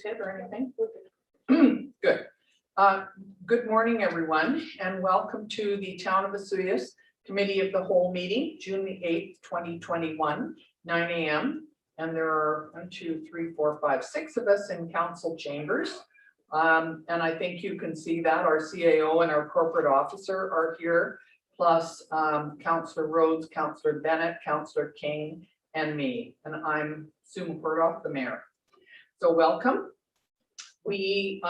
hit or anything? Good. Good morning, everyone, and welcome to the Town of Vesuvius Committee of the Whole meeting, June the 8th, 2021, 9 a.m. And there are 1, 2, 3, 4, 5, 6 of us in council chambers. And I think you can see that our CAO and our corporate officer are here, plus Councillor Rhodes, Councillor Bennett, Councillor King, and me. And I'm Sue McCordoff, the mayor. So welcome. We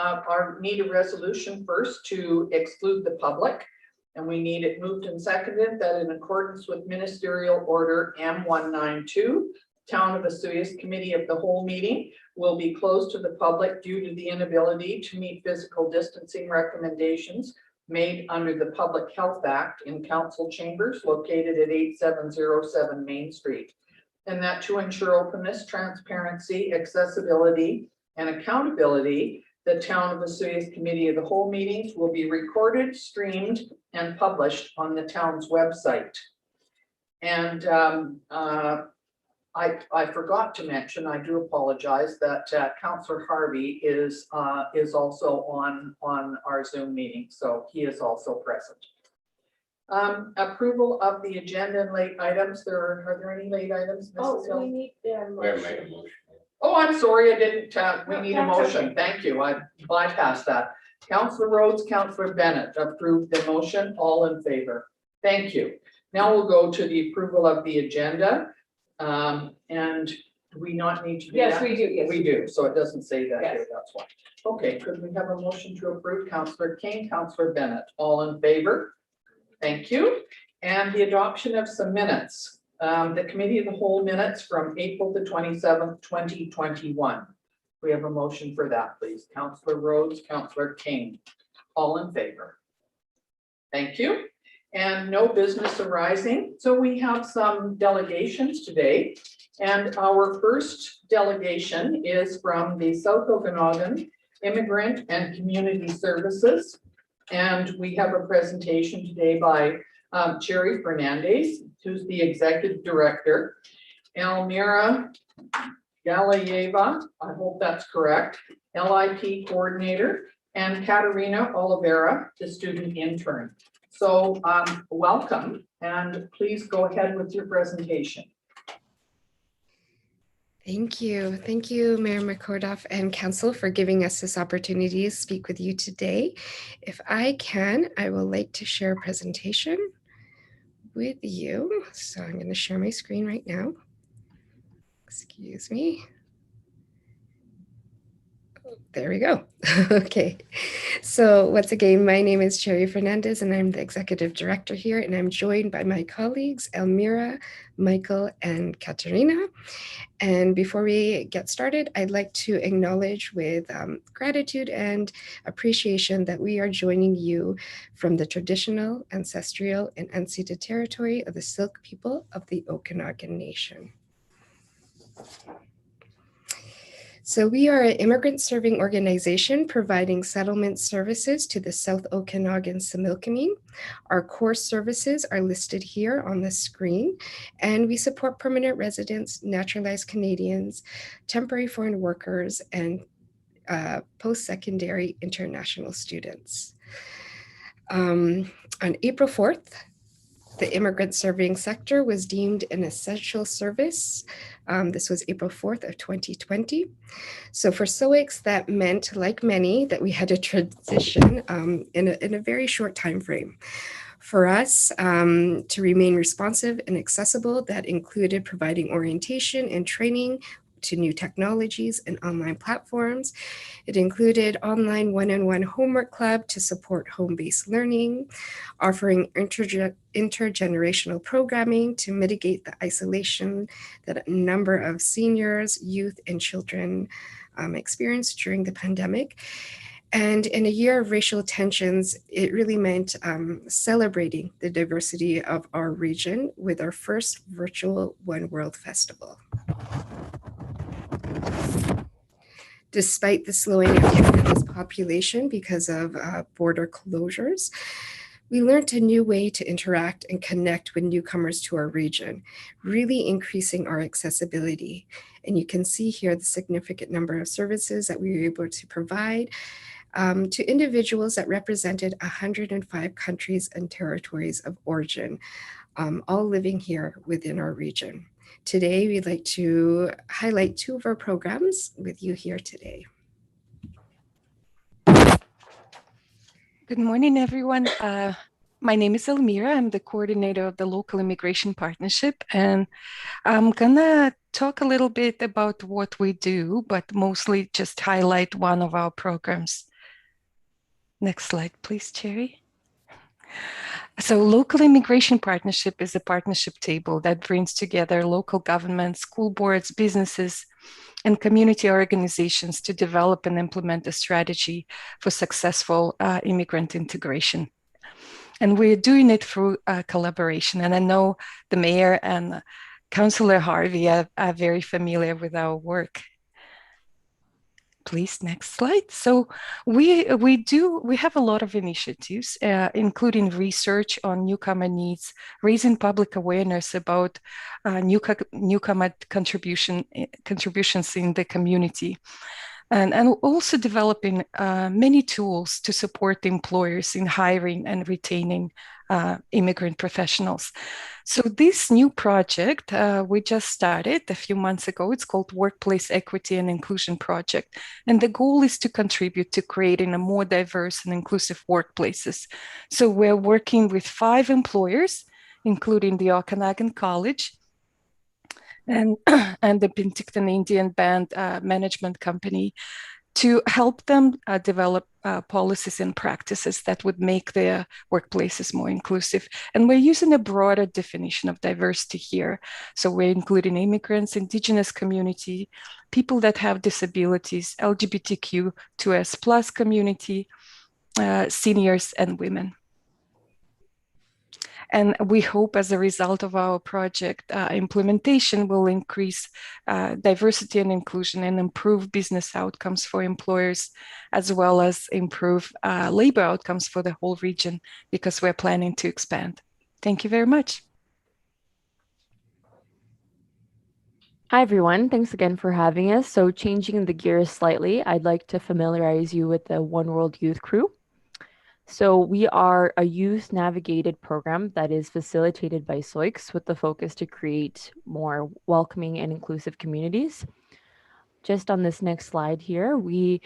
need a resolution first to exclude the public, and we need it moved and seconded that in accordance with Ministerial Order M192, Town of Vesuvius Committee of the Whole meeting will be closed to the public due to the inability to meet physical distancing recommendations made under the Public Health Act in council chambers located at 8707 Main Street. And that to ensure openness, transparency, accessibility, and accountability, the Town of Vesuvius Committee of the Whole meetings will be recorded, streamed, and published on the town's website. And I forgot to mention, I do apologize, that Councillor Harvey is also on our Zoom meeting, so he is also present. Approval of the agenda and late items. Are there any late items? Mrs. Hill? We need their motion. Oh, I'm sorry, I didn't, we need a motion. Thank you, I bypassed that. Councillor Rhodes, Councillor Bennett approved the motion, all in favor. Thank you. Now we'll go to the approval of the agenda. And do we not need to do Yes, that? we do, yes. We do, so it doesn't say that Yes. here, that's why. Okay, could we have a motion to approve? Councillor King, Councillor Bennett, all in favor? Thank you. And the adoption of some minutes. The Committee of the Whole minutes from April the 27th, 2021. We have a motion for that, please. Councillor Rhodes, Councillor King, all in favor. Thank you. And no business arising. So we have some delegations today. And our first delegation is from the South Okanagan Immigrant and Community Services. And we have a presentation today by Cherry Fernandez, who's the executive director, Elmira Galayeva, I hope that's correct, LIP coordinator, and Katerina Oliveira, the student intern. So welcome, and please go ahead with your presentation. Thank you. Thank you, Mayor McCordoff and Council for giving us this opportunity to speak with you today. If I can, I would like to share a presentation with you. So I'm going to share my screen right now. Excuse me. There we go. Okay. So once again, my name is Cherry Fernandez and I'm the executive director here, and I'm joined by my colleagues, Elmira, Michael, and Katerina. And before we get started, I'd like to acknowledge with gratitude and appreciation that we are joining you from the traditional, ancestral, and unceded territory of the Syilx people of the Okanagan Nation. So we are an immigrant serving organization providing settlement services to the South Okanagan Similkameen. Our core services are listed here on the screen, and we support permanent residents, naturalized Canadians, temporary foreign workers, and post-secondary international students. On April 4th, the immigrant serving sector was deemed an essential service. This was April 4th of 2020. So for SOICs, that meant, like many, that we had to transition in a very short time frame. For us to remain responsive and accessible, that included providing orientation and training to new technologies and online platforms. It included online one-on-one homework club to support home-based learning, offering intergenerational programming to mitigate the isolation that a number of seniors, youth, and children experienced during the pandemic. And in a year of racial tensions, it really meant celebrating the diversity of our region with our first virtual One World Festival. Despite the slowing of Canada's population because of border closures, We learned a new way to interact and connect with newcomers to our region, really increasing our accessibility. And you can see here the significant number of services that we were able to provide to individuals that represented 105 countries and territories of origin, all living here within our region. Today, we'd like to highlight two of our programs with you here today. Good morning, everyone. My name is Elmira. I'm the coordinator of the Local Immigration Partnership, and I'm gonna talk a little bit about what we do, but mostly just highlight one of our programs. Next slide, please, Cherry. So Local Immigration Partnership is a partnership table that brings together local governments, school boards, businesses, and community organizations to develop and implement a strategy for successful immigrant integration. And we're doing it through collaboration. And I know the mayor and Councillor Harvey are very familiar with our work. Please, next slide. So we have a lot of initiatives, including research on newcomer needs, raising public awareness about newcomer contributions in the community, and also developing many tools to support employers in hiring and retaining immigrant professionals. So this new project we just started a few months ago. It's called Workplace Equity and Inclusion Project. And the goal is to contribute to creating a more diverse and inclusive workplaces. So we're working with 5 employers, including the Okanagan College, and the Penticton Indian Band Management Company, to help them develop policies and practices that would make their workplaces more inclusive. And we're using a broader definition of diversity here. So we're including immigrants, Indigenous community, people that have disabilities, LGBTQ2S+ community, seniors, and women. And we hope as a result of our project implementation will increase diversity and inclusion and improve business outcomes for employers, as well as improve labor outcomes for the whole region, because we're planning to expand. Thank you very much. Hi, everyone. Thanks again for having us. So changing the gears slightly, I'd like to familiarize you with the One World Youth Crew. So we are a youth navigated program that is facilitated by SOICS with the focus to create more welcoming and inclusive communities. Just on this next slide here, we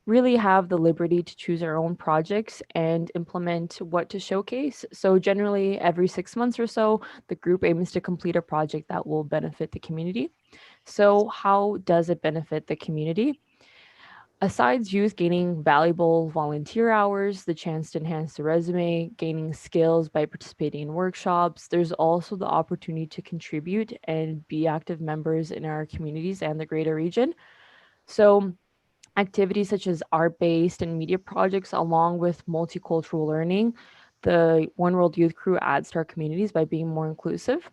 really have the liberty to choose our own projects and implement what to showcase. So generally every 6 months or so, the group aims to complete a project that will benefit the community. So how does it benefit the community? Aside youth gaining valuable volunteer hours, the chance to enhance the resume, gaining skills by participating in workshops, there's also the opportunity to contribute and be active members in our communities and the greater region. So activities such as art-based and media projects, along with multicultural learning, the One World Youth Crew adds to our communities by being more inclusive.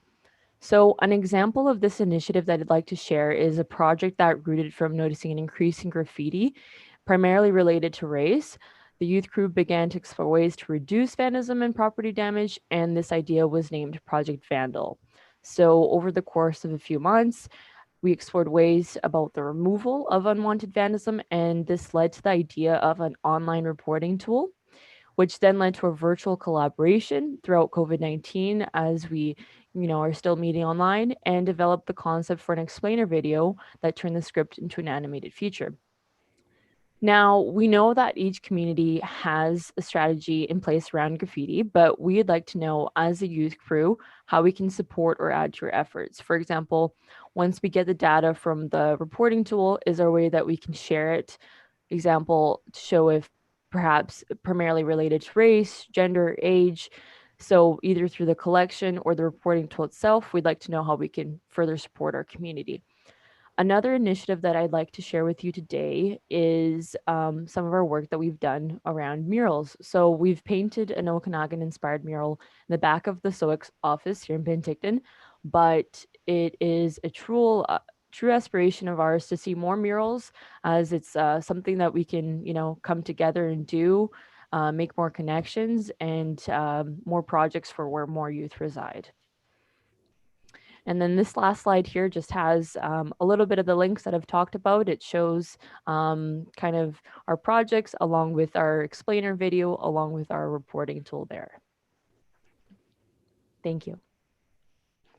So an example of this initiative that I'd like to share is a project that rooted from noticing an increase in graffiti, primarily related to race. The youth crew began to explore ways to reduce vandalism and property damage, and this idea was named Project Vandal. So over the course of a few months, we explored ways about the removal of unwanted vandalism, and this led to the idea of an online reporting tool, which then led to a virtual collaboration throughout COVID-19 as we, are still meeting online, and developed the concept for an explainer video that turned the script into an animated feature. Now, we know that each community has a strategy in place around graffiti, but we'd like to know, as a youth crew, how we can support or add to your efforts. For example, once we get the data from the reporting tool, is there a way that we can share it? Example, to show if perhaps primarily related to race, gender, age. So either through the collection or the reporting tool itself, we'd like to know how we can further support our community. Another initiative that I'd like to share with you today is some of our work that we've done around murals. So we've painted an Okanagan-inspired mural in the back of the SOICS office here in Penticton, but it is a true aspiration of ours to see more murals, as it's something that we can, come together and do make more connections and more projects for where more youth reside. And then this last slide here just has a little bit of the links that I've talked about. It shows kind of our projects along with our explainer video, along with our reporting tool there. Thank you.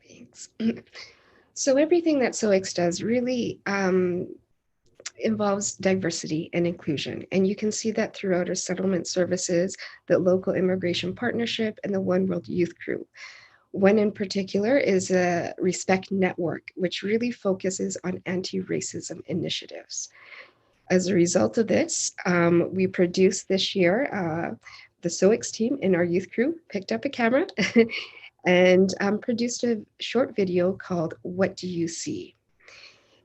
Thanks. So everything that SOIX does really involves diversity and inclusion. And you can see that throughout our settlement services, the local immigration partnership, and the One World Youth Crew. One in particular is a Respect Network, which really focuses on anti-racism initiatives. As a result of this, we produced this year, the SOIX team in our youth crew picked up a camera and produced a short video called What Do You See?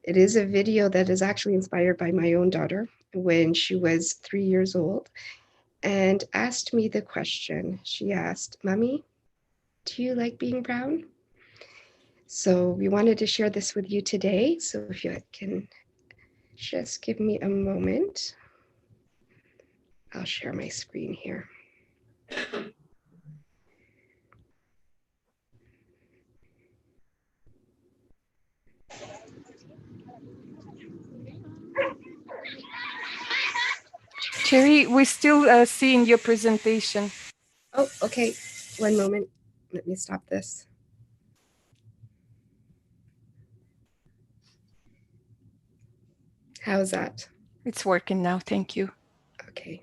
It is a video that is actually inspired by my own daughter when she was 3 years old and asked me the question. She asked, "Mommy, do you like being brown?" So we wanted to share this with you today. So if you can just give me a moment, I'll share my screen here. Cherry, we're still seeing your presentation. Oh, okay. One moment. Let me stop this. How's that? It's working now. Thank you. Okay.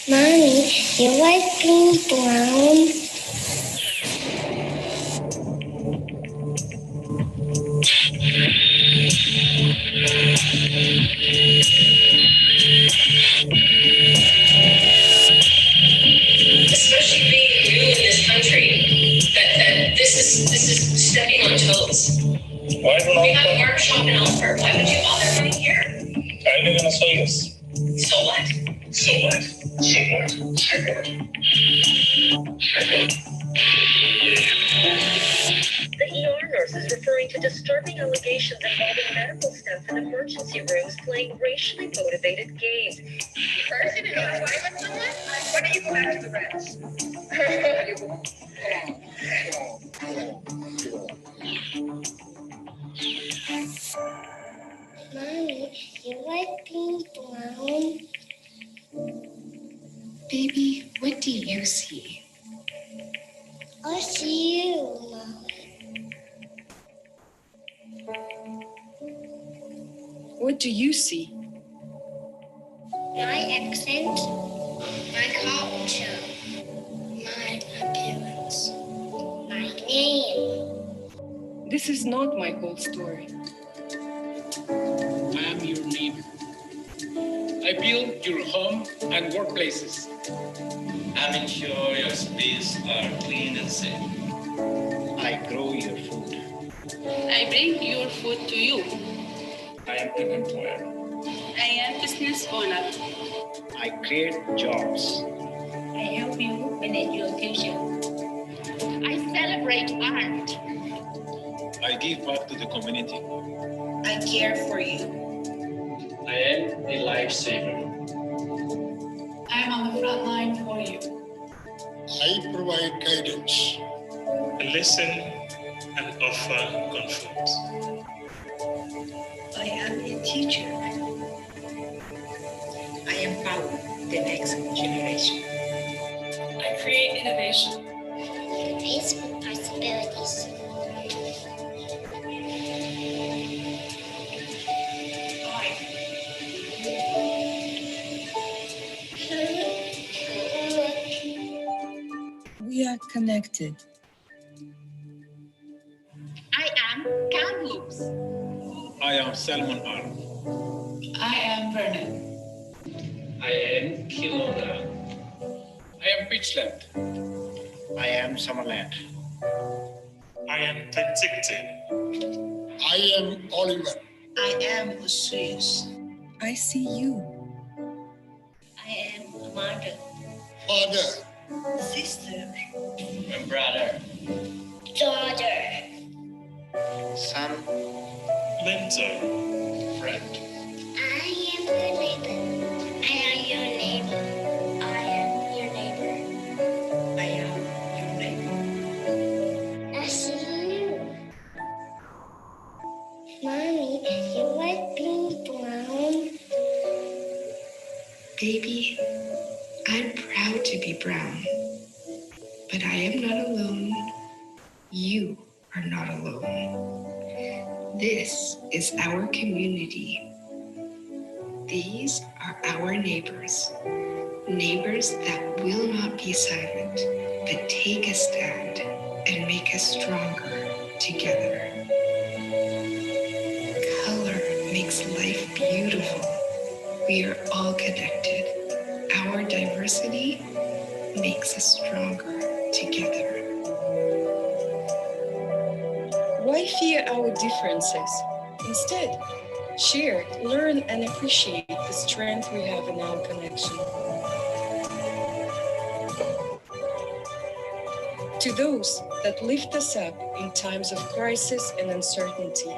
Mommy, you like being brown? Especially being new in this country, that this is stepping on toes. Why don't We have a barber shop in Alford. Why would you bother coming here? I live in Vegas. So what? So what? So what? So what? The ER nurse is referring to disturbing allegations involving medical staff in emergency rooms playing racially motivated games. Person in a fight with someone? Why don't you go back to the rest? Mommy, you like being brown? Baby, what do you see? I see you, Mommy. What do you see? My accent, my culture, my appearance, my name. This is not my whole story. I am your neighbor. I build your home and workplaces. I ensure your space are clean and safe. I grow your food. I bring your food to you. I am an employer. I am business owner. I create jobs. I help you manage your future. I celebrate art. I give back to the community. I care for you. I am a lifesaver. I am on the front line for you. I provide guidance. I listen and offer comfort. I am a teacher. I empower the next generation. I create innovation. Facebook possibilities. We are connected. I am Kamloops. I am Salmon Arm. I am Vernon. I am Kelowna. I am Pitchland. I am Summerland. I am Penticton. I am Oliver. I am Osoyoos. I see you. I am Amanda. Father, Sister. My brother. Daughter. Son. Mentor. Friend. I am your neighbor. I am your neighbor. I am your neighbor. I am your neighbor. I see you. Mommy, you like being brown? Baby, I'm proud to be brown, but I am not alone. You are not alone. This is our community. These are our neighbors. Neighbors that will not be silent, but take a stand and make us stronger together. Color makes life beautiful. We are all connected. Our diversity makes us stronger together. Why fear our differences? Instead, share, learn, and appreciate the strength we have in our connection. To those that lift us up in times of crisis and uncertainty.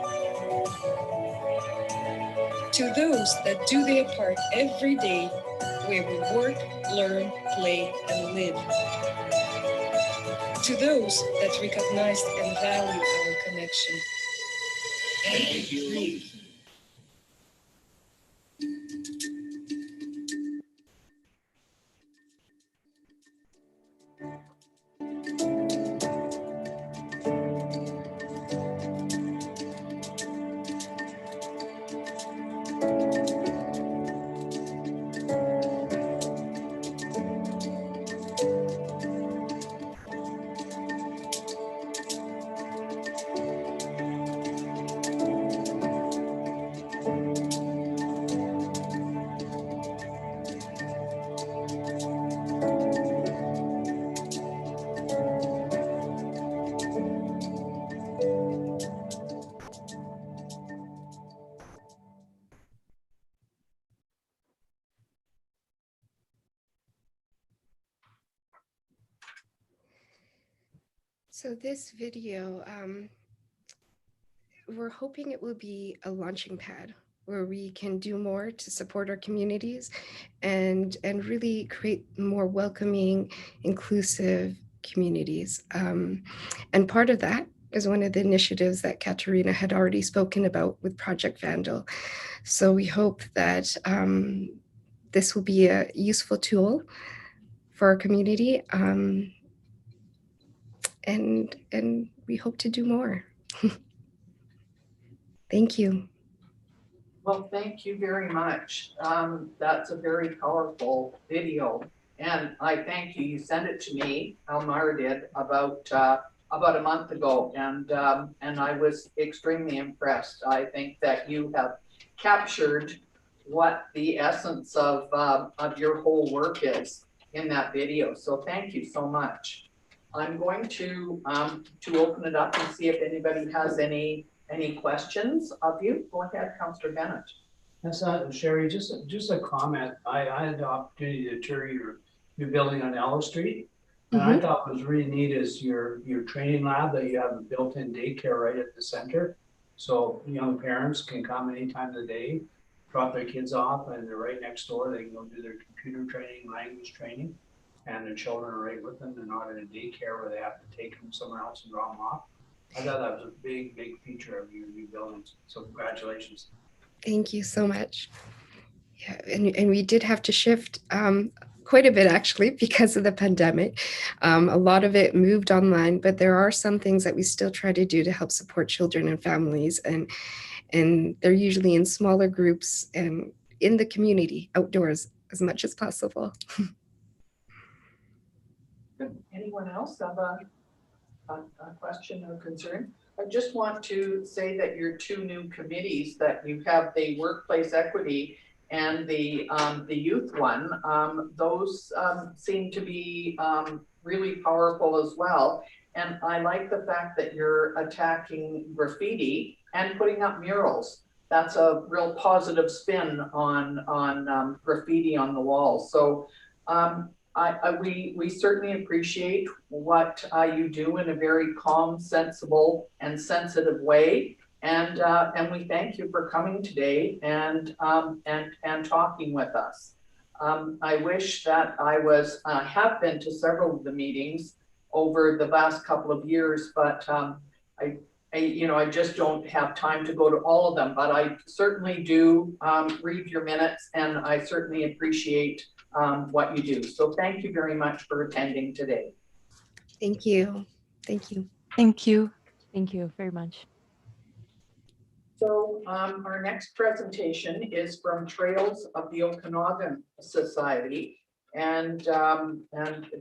To those that do their part every day where we work, learn, play, and live. To those that recognize and value our connection. Thank you. So this video, we're hoping it will be a launching pad where we can do more to support our communities and really create more welcoming, inclusive communities. And part of that is one of the initiatives that Katerina had already spoken about with Project Vandal. So we hope that this will be a useful tool for our community, and we hope to do more. Thank you. Well, thank you very much. That's a very powerful video. And I thank you. You sent it to me, Almar did, about a month ago. And I was extremely impressed. I think that you have captured what the essence of your whole work is in that video. So thank you so much. I'm going to open it up and see if anybody has any questions of you. Go ahead, Councillor Bennett. That's Sherry, just a comment. I had the opportunity to tour your new building on Ellis Street. And I thought what was really neat is your training lab, that you have a built-in daycare right at the center. So young parents can come any time of the day, drop their kids off, and they're right next door. They can go do their computer training, language training, and their children are right with them. They're not in a daycare where they have to take them somewhere else and drop them off. I thought that was a big feature of your new building. So congratulations. Thank you so much. Yeah, and we did have to shift quite a bit actually because of the pandemic. A lot of it moved online, but there are some things that we still try to do to help support children and families, and they're usually in smaller groups and in the community, outdoors as much as possible. Good. Anyone else have a question or concern? I just want to say that your two new committees that you have, the workplace equity and the youth one, those seem to be really powerful as well. And I like the fact that you're attacking graffiti and putting up murals. That's a real positive spin on graffiti on the walls. So We certainly appreciate what you do in a very calm, sensible, and sensitive way. And we thank you for coming today and talking with us. I wish that I have been to several of the meetings over the last couple of years, but I just don't have time to go to all of them, but I certainly do read your minutes, and I certainly appreciate what you do. So thank you very much for attending today. Thank you. Thank you. Thank you. Thank you very much. So our next presentation is from Trails of the Okanagan Society. And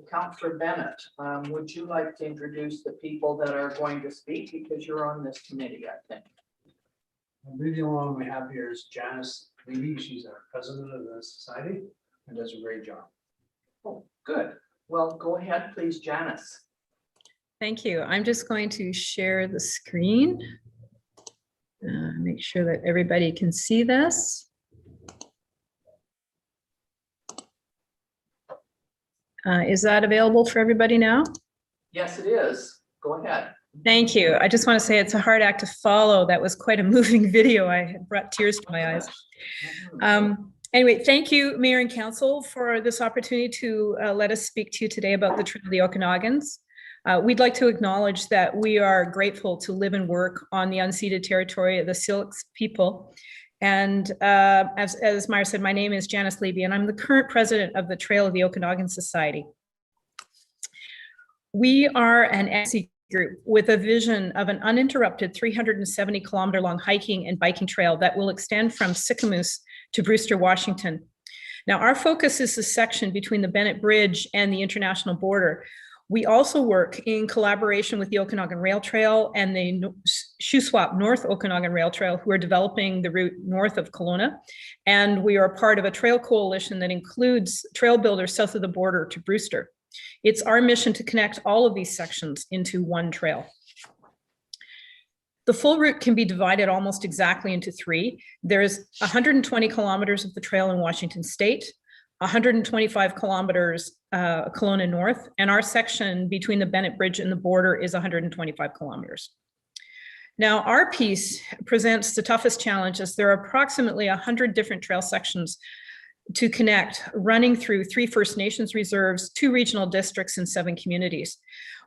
Councillor Bennett, would you like to introduce the people that are going to speak, because you're on this committee, I think. I believe the only one we have here is Janice Levy. She's our president of the society and does a great job. Oh, good. Well, go ahead, please, Janice. Thank you. I'm just going to share the screen. Make sure that everybody can see this. Is that available for everybody now? Yes, it is. Go ahead. Thank you. I just want to say it's a hard act to follow. That was quite a moving video. I had brought tears to my eyes. Anyway, thank you, Mayor and Council, for this opportunity to let us speak to you today about the Trail of the Okanagans. We'd like to acknowledge that we are grateful to live and work on the unceded territory of the Syilx people. And as Myra said, my name is Janice Levy, and I'm the current president of the Trail of the Okanagan Society. We are an SC group with a vision of an uninterrupted 370-kilometer long hiking and biking trail that will extend from Sicamous to Brewster, Washington. Now, our focus is the section between the Bennett Bridge and the international border. We also work in collaboration with the Okanagan Rail Trail and the Shuswap North Okanagan Rail Trail, who are developing the route north of Kelowna. And we are part of a trail coalition that includes trail builders south of the border to Brewster. It's our mission to connect all of these sections into one trail. The full route can be divided almost exactly into three. There's 120 kilometers of the trail in Washington State, 125 kilometers Kelowna North, and our section between the Bennett Bridge and the border is 125 kilometers. Now, our piece presents the toughest challenges. There are approximately 100 different trail sections to connect, running through 3 First Nations reserves, 2 regional districts, and 7 communities.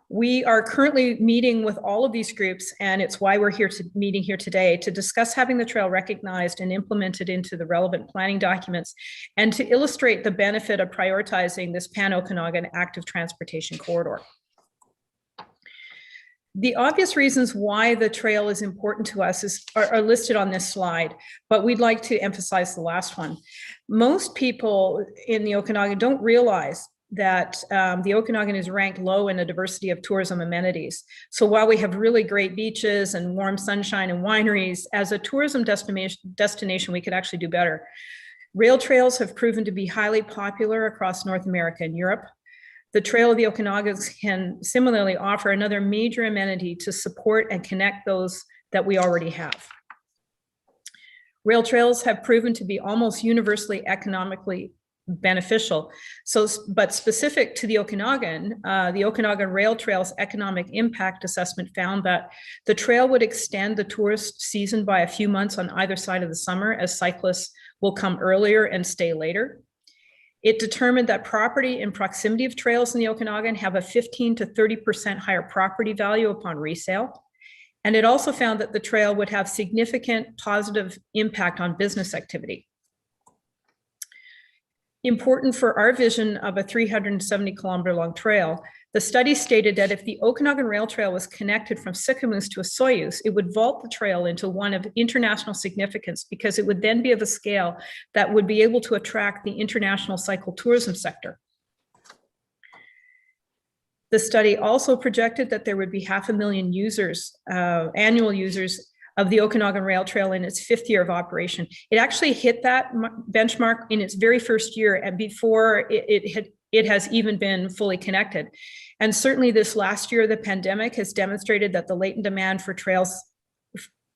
We are currently meeting with all of these groups, and it's why we're meeting here today to discuss having the trail recognized and implemented into the relevant planning documents, and to illustrate the benefit of prioritizing this Pan-Okanagan active transportation corridor. The obvious reasons why the trail is important to us are listed on this slide, but we'd like to emphasize the last one. Most people in the Okanagan don't realize that the Okanagan is ranked low in the diversity of tourism amenities. So while we have really great beaches and warm sunshine and wineries, as a tourism destination, we could actually do better. Rail trails have proven to be highly popular across North America and Europe. The Trail of the Okanagans can similarly offer another major amenity to support and connect those that we already have. Rail trails have proven to be almost universally economically beneficial. But specific to the Okanagan Rail Trail's economic impact assessment found that the trail would extend the tourist season by a few months on either side of the summer, as cyclists will come earlier and stay later. It determined that property in proximity of trails in the Okanagan have a 15 to 30% higher property value upon resale. And it also found that the trail would have significant positive impact on business activity. Important for our vision of a 370-kilometer long trail, the study stated that if the Okanagan Rail Trail was connected from Sicamous to Osoyoos, it would vault the trail into one of international significance, because it would then be of a scale that would be able to attract the international cycle tourism sector. The study also projected that there would be 500,000 users, annual users, of the Okanagan Rail Trail in its 5th year of operation. It actually hit that benchmark in its very first year, and before it has even been fully connected. And certainly this last year, the pandemic has demonstrated that the latent demand for trails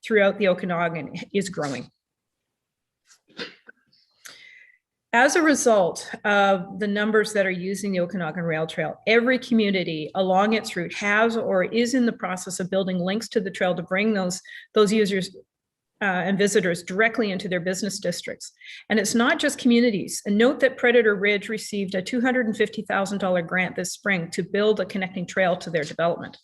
throughout the Okanagan is growing. As a result of the numbers that are using the Okanagan Rail Trail, every community along its route has or is in the process of building links to the trail to bring those users and visitors directly into their business districts. And it's not just communities. And note that Predator Ridge received a $250,000 grant this spring to build a connecting trail to their development.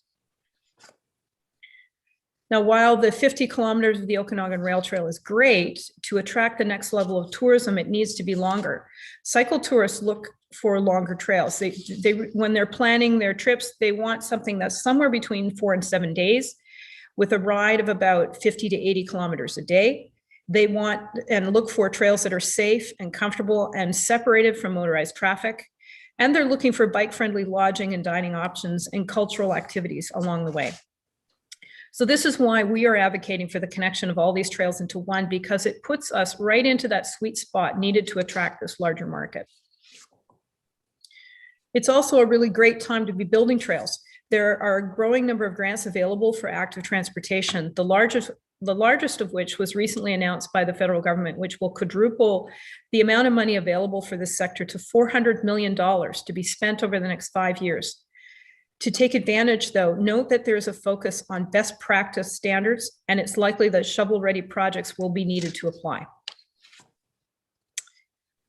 Now, while the 50 kilometers of the Okanagan Rail Trail is great, to attract the next level of tourism, it needs to be longer. Cycle tourists look for longer trails. When they're planning their trips, they want something that's somewhere between 4 and 7 days with a ride of about 50 to 80 kilometers a day. They want and look for trails that are safe and comfortable and separated from motorized traffic. And they're looking for bike-friendly lodging and dining options and cultural activities along the way. So this is why we are advocating for the connection of all these trails into one, because it puts us right into that sweet spot needed to attract this larger market. It's also a really great time to be building trails. There are a growing number of grants available for active transportation, the largest of which was recently announced by the federal government, which will quadruple the amount of money available for this sector to $400 million to be spent over the next 5 years. To take advantage, though, note that there's a focus on best practice standards, and it's likely that shovel-ready projects will be needed to apply.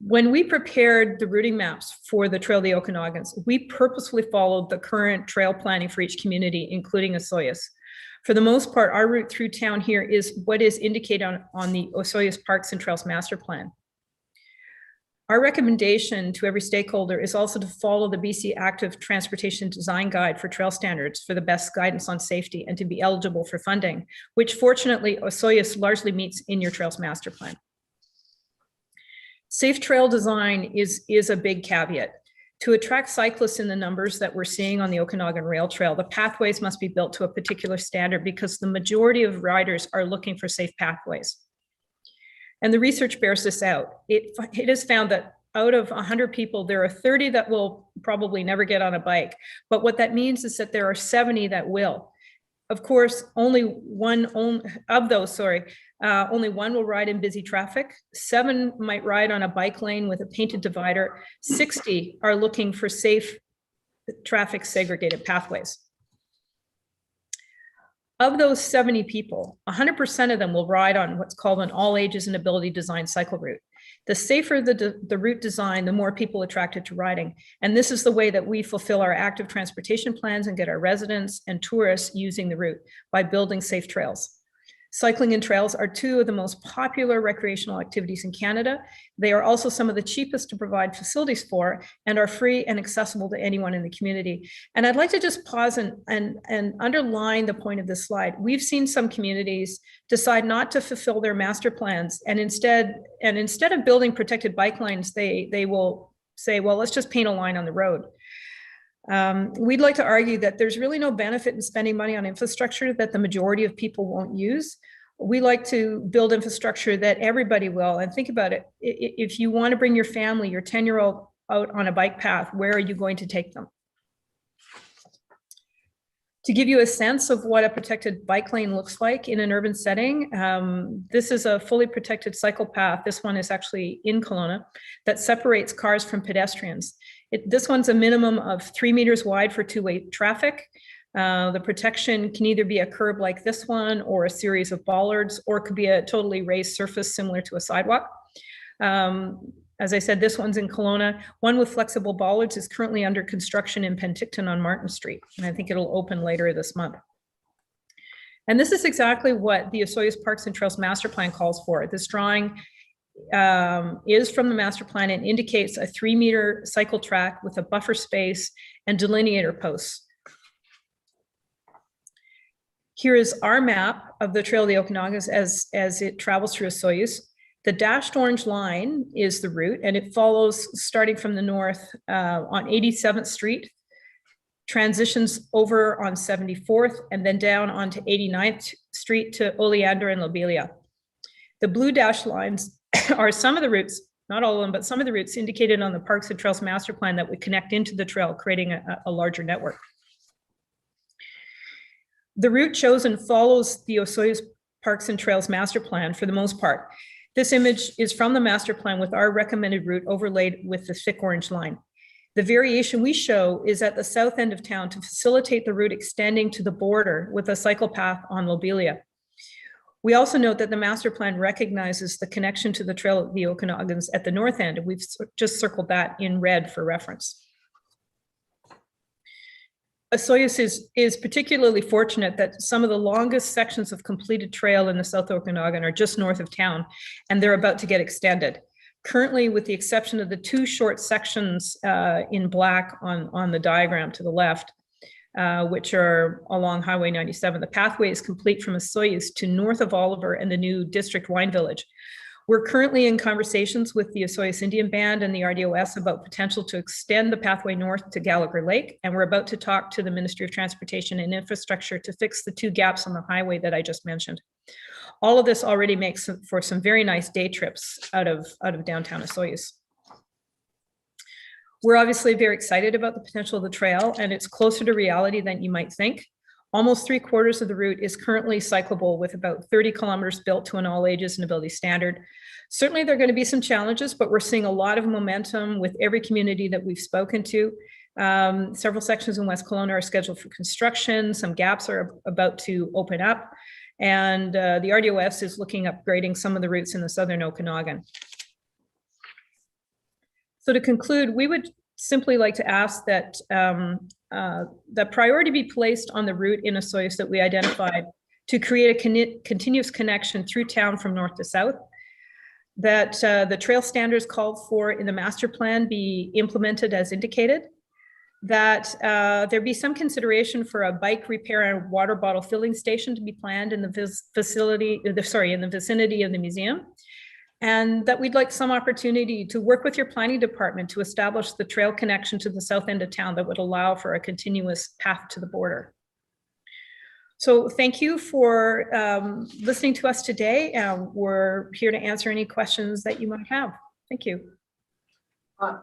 When we prepared the routing maps for the Trail of the Okanagans, we purposefully followed the current trail planning for each community, including Osoyoos. For the most part, our route through town here is what is indicated on the Osoyoos Parks and Trails Master Plan. Our recommendation to every stakeholder is also to follow the BC Active Transportation Design Guide for trail standards for the best guidance on safety and to be eligible for funding, which fortunately Osoyoos largely meets in your Trails Master Plan. Safe trail design is a big caveat. To attract cyclists in the numbers that we're seeing on the Okanagan Rail Trail, the pathways must be built to a particular standard because the majority of riders are looking for safe pathways. And the research bears this out. It has found that out of 100 people, there are 30 that will probably never get on a bike. But what that means is that there are 70 that will. Of course, only one will ride in busy traffic. 7 might ride on a bike lane with a painted divider. 60 are looking for safe traffic segregated pathways. Of those 70 people, 100% of them will ride on what's called an all ages and ability design cycle route. The safer the route design, the more people attracted to riding. And this is the way that we fulfill our active transportation plans and get our residents and tourists using the route by building safe trails. Cycling and trails are 2 of the most popular recreational activities in Canada. They are also some of the cheapest to provide facilities for and are free and accessible to anyone in the community. And I'd like to just pause and underline the point of this slide. We've seen some communities decide not to fulfill their master plans, and instead of building protected bike lanes, they will say, well, let's just paint a line on the road. We'd like to argue that there's really no benefit in spending money on infrastructure that the majority of people won't use. We like to build infrastructure that everybody will. And think about it. If you want to bring your family, your 10-year-old out on a bike path, where are you going to take them? To give you a sense of what a protected bike lane looks like in an urban setting, this is a fully protected cycle path. This one is actually in Kelowna that separates cars from pedestrians. This one's a minimum of 3 meters wide for 2-way traffic. The protection can either be a curb like this one or a series of bollards, or it could be a totally raised surface similar to a sidewalk. As I said, this one's in Kelowna. One with flexible bollards is currently under construction in Penticton on Martin Street, and I think it'll open later this month. And this is exactly what the Osoyoos Parks and Trails Master Plan calls for. This drawing is from the master plan and indicates a 3-meter cycle track with a buffer space and delineator posts. Here is our map of the Trail of the Okanagans as it travels through Osoyoos. The dashed orange line is the route, and it follows starting from the north on 87th Street, transitions over on 74th, and then down onto 89th Street to Oleander and Lobelia. The blue dashed lines are some of the routes, not all of them, but some of the routes indicated on the Parks and Trails Master Plan that would connect into the trail, creating a larger network. The route chosen follows the Osoyoos Parks and Trails Master Plan for the most part. This image is from the master plan with our recommended route overlaid with the thick orange line. The variation we show is at the south end of town to facilitate the route extending to the border with a cycle path on Lobelia. We also note that the master plan recognizes the connection to the Trail of the Okanagans at the north end, and we've just circled that in red for reference. Osoyoos is particularly fortunate that some of the longest sections of completed trail in the South Okanagan are just north of town, and they're about to get extended. Currently, with the exception of the two short sections in black on the diagram to the left, which are along Highway 97, the pathway is complete from Osoyoos to north of Oliver and the new District Wine Village. We're currently in conversations with the Osoyoos Indian Band and the RDOS about potential to extend the pathway north to Gallagher Lake, and we're about to talk to the Ministry of Transportation and Infrastructure to fix the two gaps on the highway that I just mentioned. All of this already makes for some very nice day trips out of downtown Osoyoos. We're obviously very excited about the potential of the trail, and it's closer to reality than you might think. Almost 3/4 of the route is currently cyclable with about 30 kilometers built to an all ages and ability standard. Certainly there are going to be some challenges, but we're seeing a lot of momentum with every community that we've spoken to. Several sections in West Kelowna are scheduled for construction. Some gaps are about to open up. And the RDOS is looking at upgrading some of the routes in the Southern Okanagan. So to conclude, we would simply like to ask that the priority be placed on the route in Osoyoos that we identified to create a continuous connection through town from north to south, that the trail standards called for in the master plan be implemented as indicated, that there be some consideration for a bike repair and water bottle filling station to be planned in the vicinity of the museum, and that we'd like some opportunity to work with your planning department to establish the trail connection to the south end of town that would allow for a continuous path to the border. So thank you for listening to us today. We're here to answer any questions that you might have. Thank you.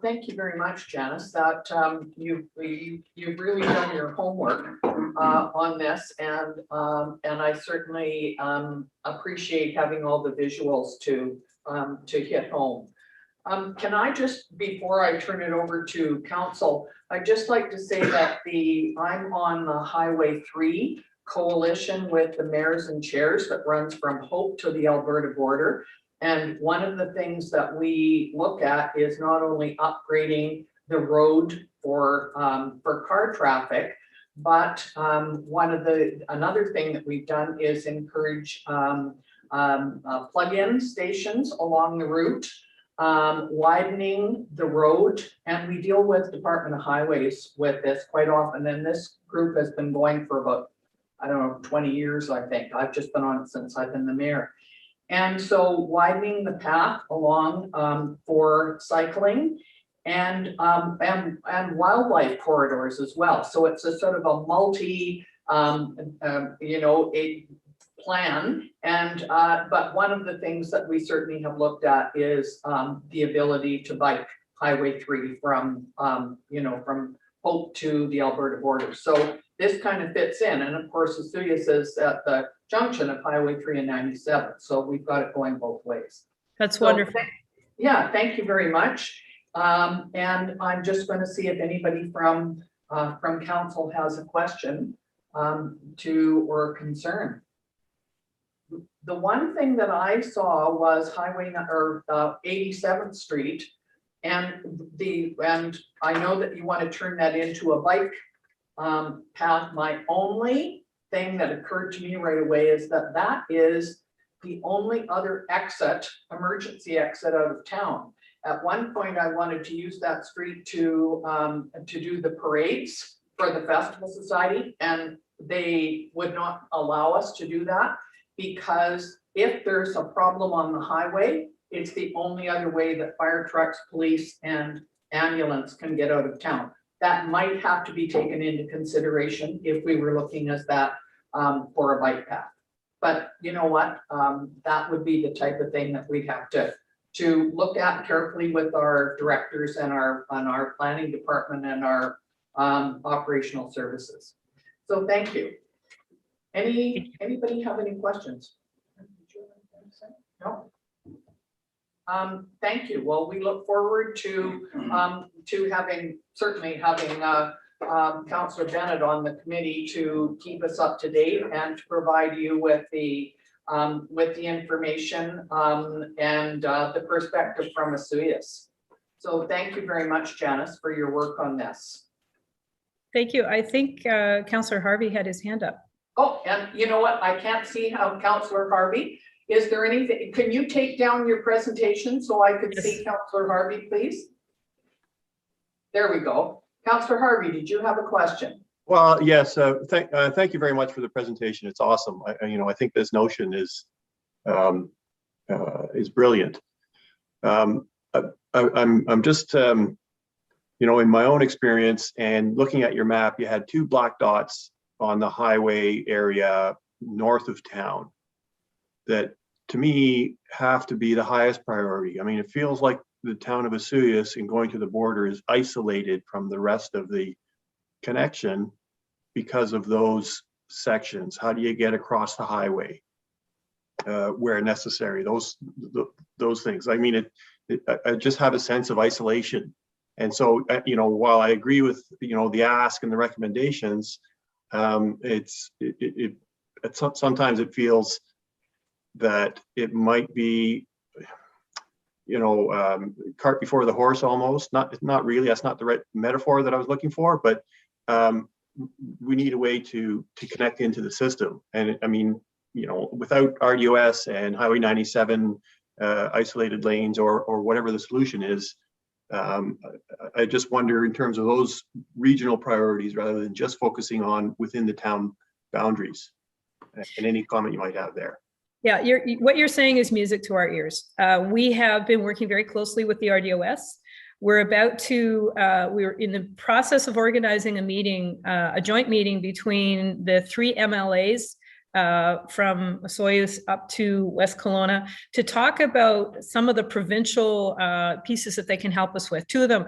Thank you very much, Janice. That you've really done your homework on this, and I certainly appreciate having all the visuals to hit home. Can I just, before I turn it over to council, I'd just like to say that I'm on the Highway 3 coalition with the mayors and chairs that runs from Hope to the Alberta border. And one of the things that we look at is not only upgrading the road for car traffic, but another thing that we've done is encourage plug-in stations along the route, widening the road, and we deal with Department of Highways with this quite often. And this group has been going for about, I don't know, 20 years, I think. I've just been on it since I've been the mayor. And so widening the path along for cycling and wildlife corridors as well. So it's a sort of a multi, a plan. And but one of the things that we certainly have looked at is the ability to bike Highway 3 from from Hope to the Alberta border. So this kind of fits in, and of course, Osoyoos is at the junction of Highway 3 and 97. So we've got it going both ways. That's wonderful. Thank you very much. And I'm just going to see if anybody from council has a question or concern. The one thing that I saw was Highway 87th Street, and I know that you want to turn that into a bike path. My only thing that occurred to me right away is that is the only other emergency exit out of town. At one point, I wanted to use that street to do the parades for the Festival Society, and they would not allow us to do that because if there's a problem on the highway, it's the only other way that fire trucks, police, and ambulance can get out of town. That might have to be taken into consideration if we were looking at that for a bike path. But you know what? That would be the type of thing that we'd have to look at carefully with our directors and our planning department and our operational services. So thank you. Anybody have any questions? No? Thank you. Well, we look forward to certainly having Councillor Bennett on the committee to keep us up to date and to provide you with the information and the perspective from Osoyoos. So thank you very much, Janice, for your work on this. Thank you. I think Councillor Harvey had his hand up. Oh, and you know what? I can't see how Councillor Harvey. Is there anything? Can you take down your presentation so I could see Councillor Harvey, please? There we go. Councillor Harvey, did you have a question? Well, yes. Thank you very much for the presentation. It's awesome. I think this notion is brilliant. I'm just in my own experience and looking at your map, you had 2 black dots on the highway area north of town that to me have to be the highest priority. I mean, it feels like the town of Osoyoos and going to the border is isolated from the rest of the connection because of those sections. How do you get across the highway where necessary? Those things. I mean, I just have a sense of isolation. And so, while I agree with, the ask and the recommendations, sometimes it feels that it might be, cart before the horse almost. Not really. That's not the right metaphor that I was looking for, but we need a way to connect into the system. And I mean, without RDOS and Highway 97 isolated lanes or whatever the solution is, I just wonder in terms of those regional priorities rather than just focusing on within the town boundaries, and any comment you might have there. Yeah, what you're saying is music to our ears. We have been working very closely with the RDOS. We're in the process of organizing a meeting, a joint meeting between the 3 MLAs from Osoyoos up to West Kelowna to talk about some of the provincial pieces that they can help us with. 2 of them,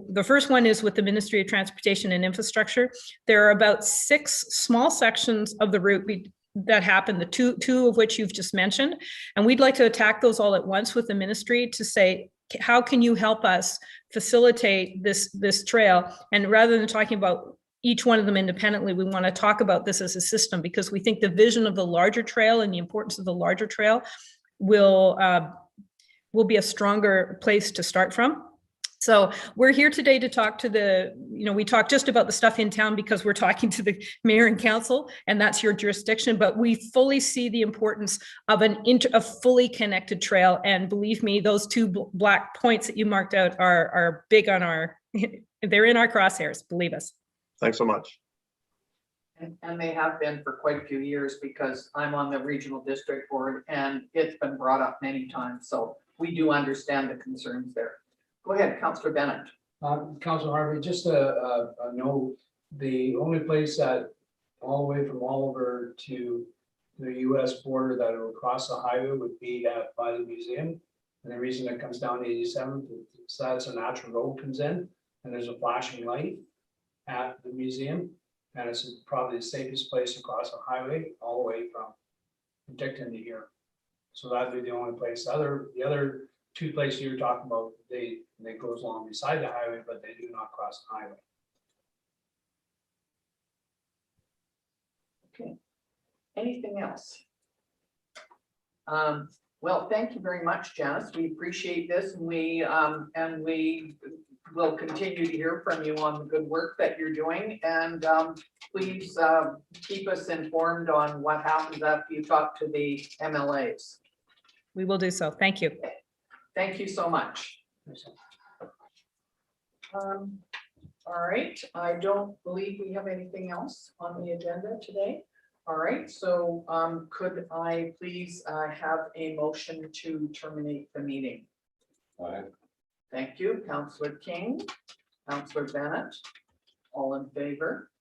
the first one is with the Ministry of Transportation and Infrastructure. There are about 6 small sections of the route that happen, the two of which you've just mentioned. And we'd like to attack those all at once with the ministry to say, how can you help us facilitate this trail? And rather than talking about each one of them independently, we want to talk about this as a system, because we think the vision of the larger trail and the importance of the larger trail will be a stronger place to start from. So we're here today to talk to we talk just about the stuff in town because we're talking to the mayor and council, and that's your jurisdiction, but we fully see the importance of a fully connected trail. And believe me, those 2 black points that you marked out are big on they're in our crosshairs, believe us. Thanks so much. And they have been for quite a few years, because I'm on the regional district board and it's been brought up many times. So we do understand the concerns there. Go ahead, Councillor Bennett. Councillor Harvey, just a note, the only place that all the way from Oliver to the US border that will cross the highway would be by the museum. And the reason it comes down 87th, so that's a natural road comes in and there's a flashing light at the museum. And it's probably the safest place to cross the highway all the way from Dicton to here. So that'd be the only place. The other 2 places you're talking about, they goes along beside the highway, but they do not cross the highway. Okay. Anything else? Well, thank you very much, Janice. We appreciate this, and we will continue to hear from you on the good work that you're doing. And please keep us informed on what happens after you talk to the MLAs. We will do so. Thank you. Thank you so much. All right, I don't believe we have anything else on the agenda today. All right, so could I please have a motion to terminate the meeting? All right. Thank you, Councillor King, Councillor Bennett, all in favor?